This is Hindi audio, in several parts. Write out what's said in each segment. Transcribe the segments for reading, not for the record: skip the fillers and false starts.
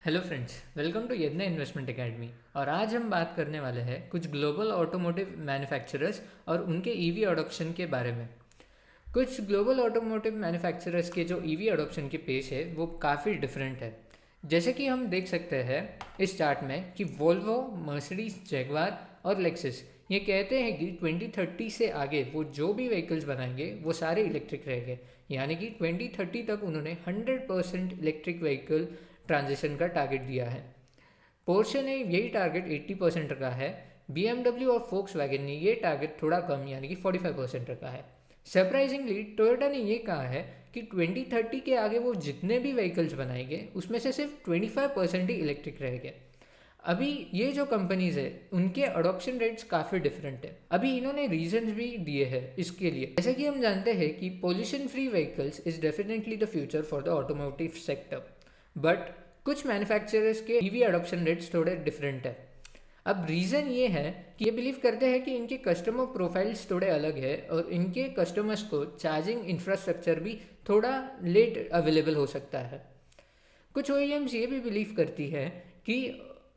हेलो फ्रेंड्स, वेलकम टू यज्ञ इन्वेस्टमेंट एकेडमी। और आज हम बात करने वाले हैं कुछ ग्लोबल ऑटोमोटिव मैन्युफैक्चरर्स और उनके ईवी अडॉप्शन के बारे में। कुछ ग्लोबल ऑटोमोटिव मैन्युफैक्चरर्स के जो ईवी अडॉप्शन के पेस है वो काफ़ी डिफरेंट है। जैसे कि हम देख सकते हैं इस चार्ट में कि वोल्वो, मर्सिडीज, जैगवार और लेक्सस ये कहते हैं कि 2030 से आगे वो जो भी व्हीकल्स बनाएंगे वो सारे इलेक्ट्रिक रहेंगे। यानी कि 2030 तक उन्होंने 100% इलेक्ट्रिक व्हीकल ट्रांजिशन का टारगेट दिया है। पोर्शे ने यही टारगेट 80% रखा है। BMW और फोक्स वैगन ने ये टारगेट थोड़ा कम यानी कि 45% रखा है। सरप्राइजिंगली टोयोटा ने ये कहा है कि 2030 के आगे वो जितने भी व्हीकल्स बनाएंगे उसमें से सिर्फ 25% ही इलेक्ट्रिक रहेंगे। अभी ये जो कंपनीज है उनके अडॉप्शन रेट्स काफ़ी डिफरेंट है। अभी इन्होंने रीजंस भी दिए हैं इसके लिए। जैसे कि हम जानते हैं कि pollution free vehicles is definitely the future for the automotive sector, but कुछ मैन्युफैक्चरर्स के ईवी अडॉप्शन रेट्स थोड़े डिफरेंट है। अब रीज़न ये है कि ये बिलीव करते हैं कि इनके कस्टमर प्रोफाइल्स थोड़े अलग है और इनके कस्टमर्स को चार्जिंग इंफ्रास्ट्रक्चर भी थोड़ा लेट अवेलेबल हो सकता है। कुछ ओईएम्स ये भी बिलीव करती है कि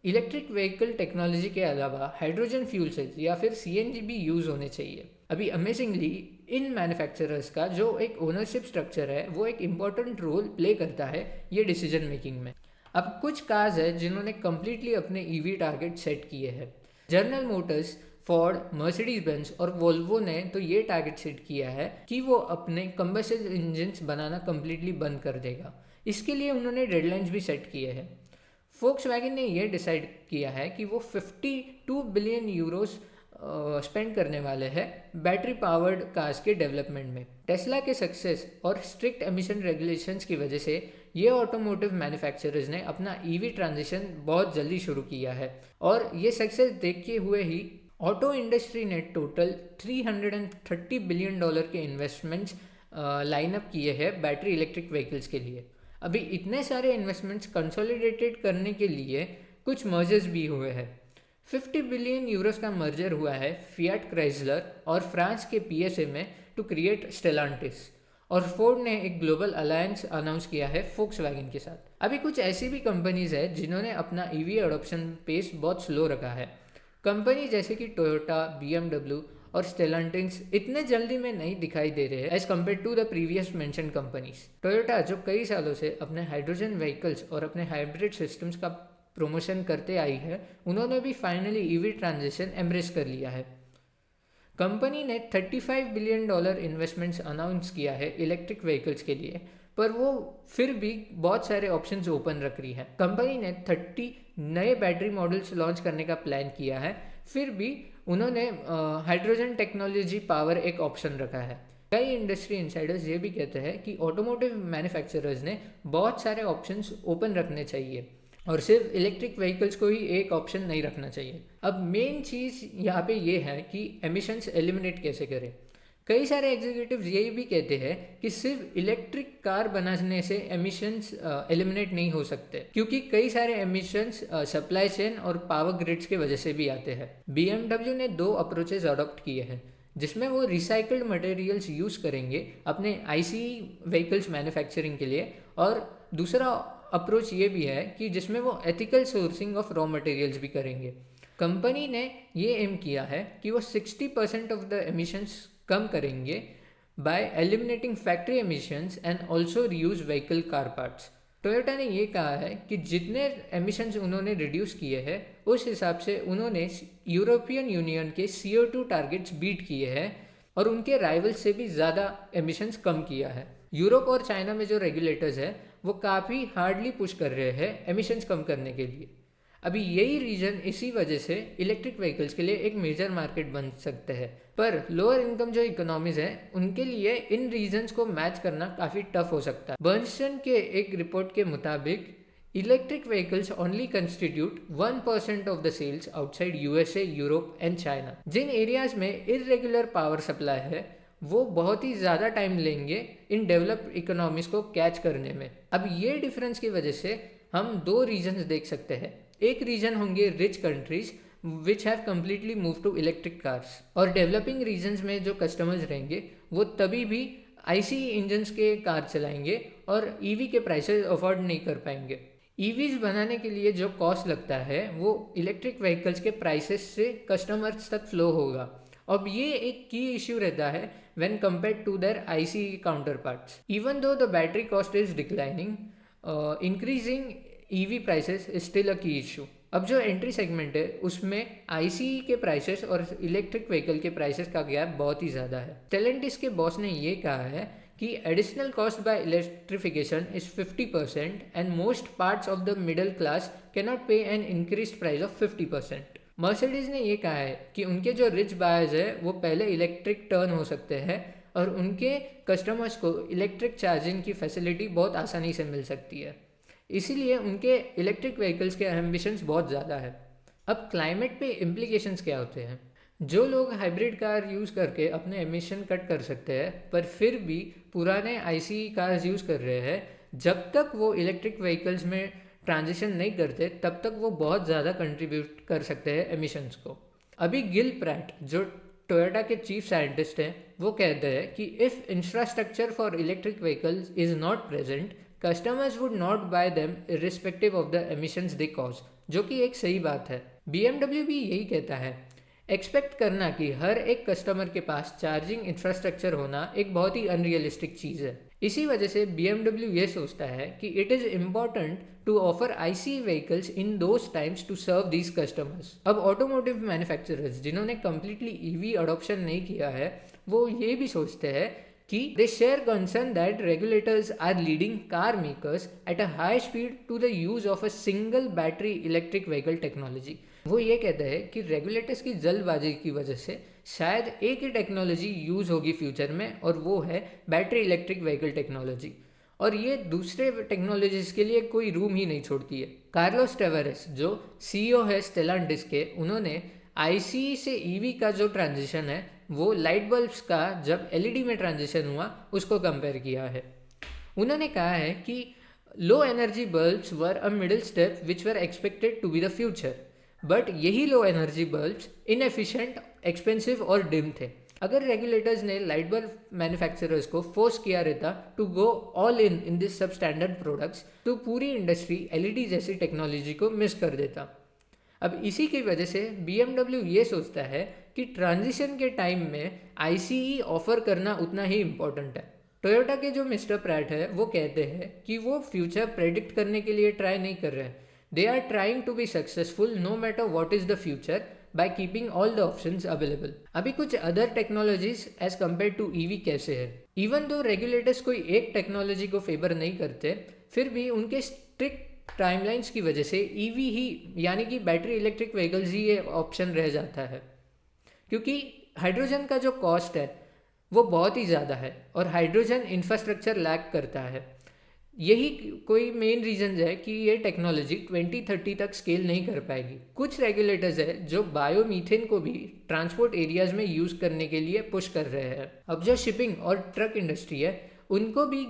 इलेक्ट्रिक व्हीकल टेक्नोलॉजी के अलावा हाइड्रोजन फ्यूल सेल्स या फिर सीएनजी भी यूज़ होने चाहिए। अभी अमेजिंगली इन मैन्युफैक्चरर्स का जो एक ओनरशिप स्ट्रक्चर है वो एक इम्पॉर्टेंट रोल प्ले करता है ये डिसीजन मेकिंग में। अब कुछ कार्स है जिन्होंने कम्प्लीटली अपने ईवी टारगेट सेट किए हैं। General Motors, Ford, Mercedes Benz और वोल्वो ने तो ये टारगेट सेट किया है कि वो अपने कंबशन इंजन्स बनाना कम्प्लीटली बंद कर देगा। इसके लिए उन्होंने डेडलाइंस भी सेट किए हैं। फोक्स वैगन ने यह डिसाइड किया है कि वो 52 बिलियन यूरोस स्पेंड करने वाले हैं बैटरी पावर्ड कार्स के डेवलपमेंट में। टेस्ला के सक्सेस और स्ट्रिक्ट एमिशन रेगुलेशंस की वजह से ये ऑटोमोटिव मैन्युफैक्चरर्स ने अपना ईवी ट्रांजिशन बहुत जल्दी शुरू किया है और ये सक्सेस देखते हुए ही ऑटो इंडस्ट्री ने टोटल $330 बिलियन के इन्वेस्टमेंट्स लाइन अप किए हैं बैटरी इलेक्ट्रिक व्हीकल्स के लिए। अभी इतने सारे इन्वेस्टमेंट्स कंसोलिडेटेड करने के लिए कुछ मर्जर्स भी हुए हैं। 50 बिलियन यूरोस का मर्जर हुआ है फिएट क्राइसलर और फ्रांस के पीएसए में टू क्रिएट स्टेलांटिस, और फोर्ड ने एक ग्लोबल अलायंस अनाउंस किया है फोक्स वैगन के साथ। अभी कुछ ऐसी भी कंपनीज है जिन्होंने अपना ईवी अडॉप्शन पेस बहुत स्लो रखा है। कंपनी जैसे कि टोयोटा, BMW और स्टेलांटिस इतने जल्दी में नहीं दिखाई दे रहे हैं as compare to the previous mention companies. Toyota जो कई सालों से अपने हाइड्रोजन व्हीकल्स और अपने हाइब्रिड सिस्टम्स का प्रमोशन करते आई है, उन्होंने भी फाइनली ईवी ट्रांजिशन एम्ब्रेस कर लिया है। कंपनी ने $35 बिलियन इन्वेस्टमेंट्स अनाउंस किया है इलेक्ट्रिक व्हीकल्स के लिए, पर वो फिर भी बहुत सारे ऑप्शंस ओपन रख रही है। कंपनी ने 30 नए बैटरी मॉडल्स लॉन्च करने का प्लान किया है, फिर भी उन्होंने हाइड्रोजन टेक्नोलॉजी पावर एक ऑप्शन रखा है। कई इंडस्ट्री इनसाइडर्स ये भी कहते हैं कि ऑटोमोटिव मैन्युफैक्चरर्स ने बहुत सारे ऑप्शंस ओपन रखने चाहिए और सिर्फ इलेक्ट्रिक व्हीकल्स को ही एक ऑप्शन नहीं रखना चाहिए। अब मेन चीज़ यहाँ पे ये है कि एमिशंस एलिमिनेट कैसे करें। कई सारे एग्जीक्यूटिव्स यही भी कहते हैं कि सिर्फ इलेक्ट्रिक कार बनाने से एमिशंस एलिमिनेट नहीं हो सकते, क्योंकि कई सारे एमिशंस सप्लाई चेन और पावर ग्रिड्स के वजह से भी आते हैं। BMW ने 2 अप्रोचेस अडॉप्ट किए हैं जिसमें वो रिसाइकल्ड मटेरियल्स यूज़ करेंगे अपने ICE व्हीकल्स मैन्युफैक्चरिंग के लिए, और दूसरा अप्रोच ये भी है कि जिसमें वो ethical sourcing of raw materials भी करेंगे। कंपनी ने ये एम किया है कि वो 60% ऑफ द एमिशंस कम करेंगे bye eliminating factory emissions and also reuse vehicle car parts. Toyota ने ये कहा है कि जितने एमिशंस उन्होंने रिड्यूस किए हैं उस हिसाब से उन्होंने यूरोपियन यूनियन के CO2 टारगेट्स बीट किए हैं और उनके राइवल से भी ज़्यादा एमिशंस कम किया है। यूरोप और चाइना में जो रेगुलेटर्स है वो काफ़ी हार्डली पुश कर रहे हैं एमिशंस कम करने के लिए। अभी यही रीजन इसी वजह से इलेक्ट्रिक व्हीकल्स के लिए एक मेजर मार्केट बन सकते हैं, पर लोअर इनकम जो इकोनॉमीज हैं उनके लिए इन रीजन्स को मैच करना काफ़ी टफ हो सकता है। बर्नस्टर्न के एक रिपोर्ट के मुताबिक electric vehicles only constitute 1% of the sales outside USA, Europe and China. जिन एरियाज में इरेगुलर पावर सप्लाई है वो बहुत ही ज़्यादा टाइम लेंगे इन डेवलप्ड इकोनॉमीज को कैच करने में। अब ये डिफरेंस की वजह से हम 2 रीजन्स देख सकते हैं। एक रीजन होंगे rich countries which have completely move to electric cars, और डेवलपिंग रीजन्स में जो कस्टमर्स रहेंगे वो तभी भी ICE इंजन्स के कार चलाएंगे और EV के प्राइसेस अफोर्ड नहीं कर पाएंगे। ईवीज बनाने के लिए जो कॉस्ट लगता है वो इलेक्ट्रिक व्हीकल्स के प्राइसेस से कस्टमर्स तक फ्लो होगा। अब ये एक की इश्यू रहता है when compared to their ICE counterparts. Even though the battery cost is declining, increasing EV prices is still a key issue. अब जो एंट्री सेगमेंट है उसमें ICE के प्राइसेस और इलेक्ट्रिक व्हीकल के प्राइसेस का गैप बहुत ही ज़्यादा है। स्टेलेंटिस के बॉस ने ये कहा है कि additional cost by electrification is 50% and most parts of the middle class can not pay an increase price of 50%। Mercedes ने ये कहा है कि उनके जो रिच बायर्स है वो पहले इलेक्ट्रिक टर्न हो सकते हैं और उनके कस्टमर्स को इलेक्ट्रिक चार्जिंग की फैसिलिटी बहुत आसानी से मिल सकती है, इसीलिए उनके इलेक्ट्रिक व्हीकल्स के एम्बिशंस बहुत ज़्यादा है। अब क्लाइमेट पे इम्प्लीकेशंस क्या होते हैं? जो लोग हाइब्रिड कार यूज़ करके अपने एमिशन कट कर सकते हैं पर फिर भी पुराने ICE कार्स यूज़ कर रहे हैं, जब तक वो इलेक्ट्रिक व्हीकल्स में ट्रांजिशन नहीं करते तब तक वो बहुत ज़्यादा कंट्रीब्यूट कर सकते हैं एमिशंस को। अभी गिल प्रैट जो टोयोटा के चीफ साइंटिस्ट हैं वो कहते हैं कि if infrastructure for electric vehicles is not present customers would not bye them irrespective of the emissions they cause, जो कि एक सही बात है। BMW भी यही कहता है। एक्सपेक्ट करना कि हर एक कस्टमर के पास चार्जिंग इंफ्रास्ट्रक्चर होना एक बहुत ही अनरियलिस्टिक चीज़ है। इसी वजह से BMW ये सोचता है कि it is important to offer ICE vehicles in those times to serve these customers. अब ऑटोमोटिव मैन्युफैक्चरर्स जिन्होंने कम्प्लीटली EV अडॉप्शन नहीं किया है वो ये भी सोचते हैं कि they share concern that regulators are leading car makers at a high speed to the use of a single battery electric vehicle technology. वो ये कहते हैं कि रेगुलेटर्स की जल्दबाजी की वजह से शायद एक ही टेक्नोलॉजी यूज़ होगी फ्यूचर में और वो है बैटरी इलेक्ट्रिक व्हीकल टेक्नोलॉजी, और ये दूसरे टेक्नोलॉजीज़ के लिए कोई रूम ही नहीं छोड़ती है। कार्लोस टेवेरेस जो CEO है स्टेलांटिस के, उन्होंने ICE से EV का जो ट्रांजिशन है वो लाइट बल्ब्स का जब LED में ट्रांजिशन हुआ उसको कंपेयर किया है। उन्होंने कहा है कि low energy bulbs were a middle step which were expected to be the future, but यही low energy bulbs inefficient, expensive और डिम थे। अगर रेगुलेटर्स ने लाइट बल्ब मैन्युफैक्चरर्स को फोर्स किया रहता to go all in this substandard products तो पूरी इंडस्ट्री LED जैसी टेक्नोलॉजी को मिस कर देता। अब इसी की वजह से BMW ये सोचता है कि ट्रांजिशन के टाइम में ICE ऑफर करना उतना ही इम्पोर्टेंट है। टोयोटा के जो मिस्टर प्रैट है वो कहते हैं कि वो फ्यूचर प्रेडिक्ट करने के लिए ट्राई नहीं कर रहे हैं। They are trying to be successful no matter what is the future by keeping all the options available. अभी कुछ other technologies as compare to EV कैसे है? इवन दो रेगुलेटर्स कोई एक टेक्नोलॉजी को फेवर नहीं करते, फिर भी उनके स्ट्रिक्ट टाइमलाइंस की वजह से EV ही यानी कि बैटरी इलेक्ट्रिक व्हीकल्स ही ये ऑप्शन रह जाता है, क्योंकि हाइड्रोजन का जो कॉस्ट है वो बहुत ही ज़्यादा है और हाइड्रोजन इंफ्रास्ट्रक्चर लैक करता है। यही कोई मेन रीजन है कि ये टेक्नोलॉजी 2030 तक स्केल नहीं कर पाएगी। कुछ रेगुलेटर्स है जो बायोमीथेन को भी ट्रांसपोर्ट एरियाज में यूज़ करने के लिए पुश कर रहे हैं। अब जो शिपिंग और ट्रक इंडस्ट्री है उनको भी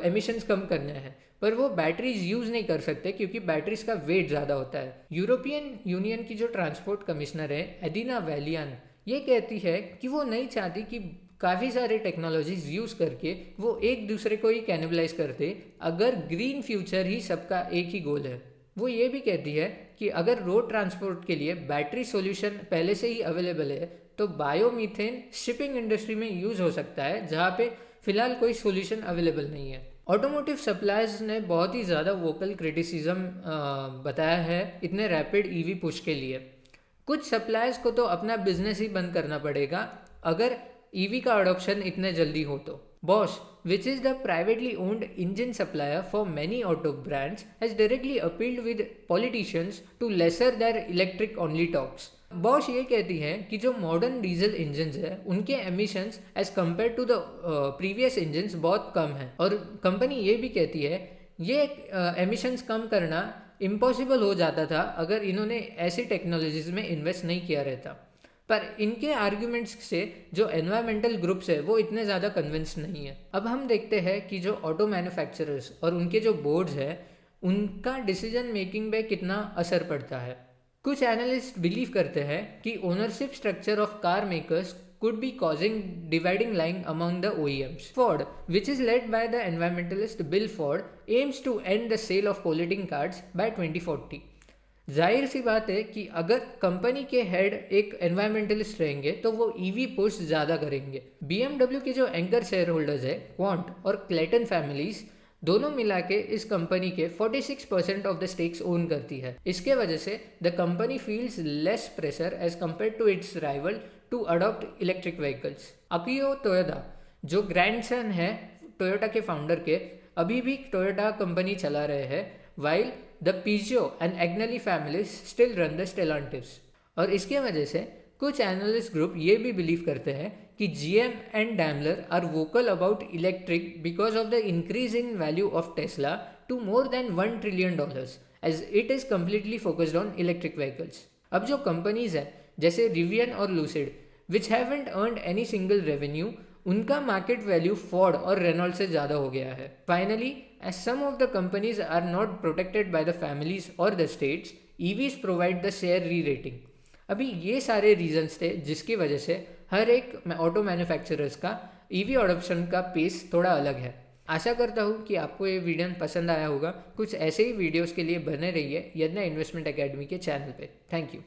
एमिशंस कम करना है, पर वो बैटरीज यूज़ नहीं कर सकते क्योंकि बैटरीज का वेट ज़्यादा होता है। यूरोपियन यूनियन की जो ट्रांसपोर्ट कमिश्नर है एडिना वैलियन, ये कहती है कि वो नहीं चाहती कि काफ़ी सारे टेक्नोलॉजीज यूज़ करके वो एक दूसरे को ही कैनिबलाइज करते, अगर ग्रीन फ्यूचर ही सबका एक ही गोल है। वो ये भी कहती है कि अगर रोड ट्रांसपोर्ट के लिए बैटरी सॉल्यूशन पहले से ही अवेलेबल है तो बायोमीथेन शिपिंग इंडस्ट्री में यूज़ हो सकता है, जहाँ पे फिलहाल कोई सॉल्यूशन अवेलेबल नहीं है। ऑटोमोटिव सप्लायर्स ने बहुत ही ज़्यादा वोकल क्रिटिसिज्म बताया है इतने रैपिड EV पुश के लिए। कुछ सप्लायर्स को तो अपना बिजनेस ही बंद करना पड़ेगा अगर EV का अडॉप्शन इतने जल्दी हो तो। Bosch, which is the privately owned engine supplier for many auto brands, has directly appealed with politicians to lesser their electric only talks. Bosch ये कहती है कि जो मॉडर्न डीजल इंजन्स है उनके emissions as compare to the previous engines बहुत कम है, और कंपनी ये भी कहती है ये एमिशंस कम करना इम्पॉसिबल हो जाता था अगर इन्होंने ऐसी टेक्नोलॉजीज में इन्वेस्ट नहीं किया रहता। पर इनके आर्ग्यूमेंट्स से जो एनवायरमेंटल ग्रुप्स है वो इतने ज़्यादा कन्विंस नहीं है। अब हम देखते हैं कि जो ऑटो मैन्युफैक्चरर्स और उनके जो बोर्ड्स है उनका डिसीजन मेकिंग पे कितना असर पड़ता है। कुछ एनालिस्ट बिलीव करते हैं कि ownership structure of car makers could be causing dividing line among the OEMs. Ford, which is led by the environmentalist Bill Ford, aims to end the sale of polluting cars by 2040. जाहिर सी बात है कि अगर कंपनी के हेड एक एनवायरमेंटलिस्ट रहेंगे तो वो ईवी पुश ज़्यादा करेंगे। BMW के जो एंकर शेयर होल्डर्स है क्वांट और क्लेटन फैमिलीज दोनों मिला के इस कंपनी के 46% ऑफ द स्टेक्स ओन करती है। इसके वजह से the company feels less pressure as compare to its rival to adopt electric vehicles. Akio Toyoda जो ग्रैंडसन है टोयोटा के फाउंडर के, अभी भी टोयोटा कंपनी चला रहे हैं, while the Peugeot and Agnelli families still run the Stellantis. और इसके वजह से कुछ एनालिस्ट ग्रुप ये भी बिलीव करते हैं कि GM and Daimler are vocal about electric because of the increase in value of Tesla to more than $1 trillion as it is completely focused on electric vehicles. अब जो कंपनीज हैं जैसे रिवियन और Lucid which haven't earned any single revenue, उनका मार्केट वैल्यू फोर्ड और रेनॉल्ट से ज़्यादा हो गया है। Finally, as some of the companies are not protected by the families और the states, EVs provide the share री रेटिंग। अभी ये सारे रीजंस थे जिसकी वजह से हर एक ऑटो मैन्युफैक्चरर्स का EV अडॉप्शन का पेस थोड़ा अलग है। आशा करता हूँ कि आपको ये वीडियो पसंद आया होगा। कुछ ऐसे ही वीडियोस के लिए बने रहिए यदना इन्वेस्टमेंट एकेडमी के चैनल पे। Thank you.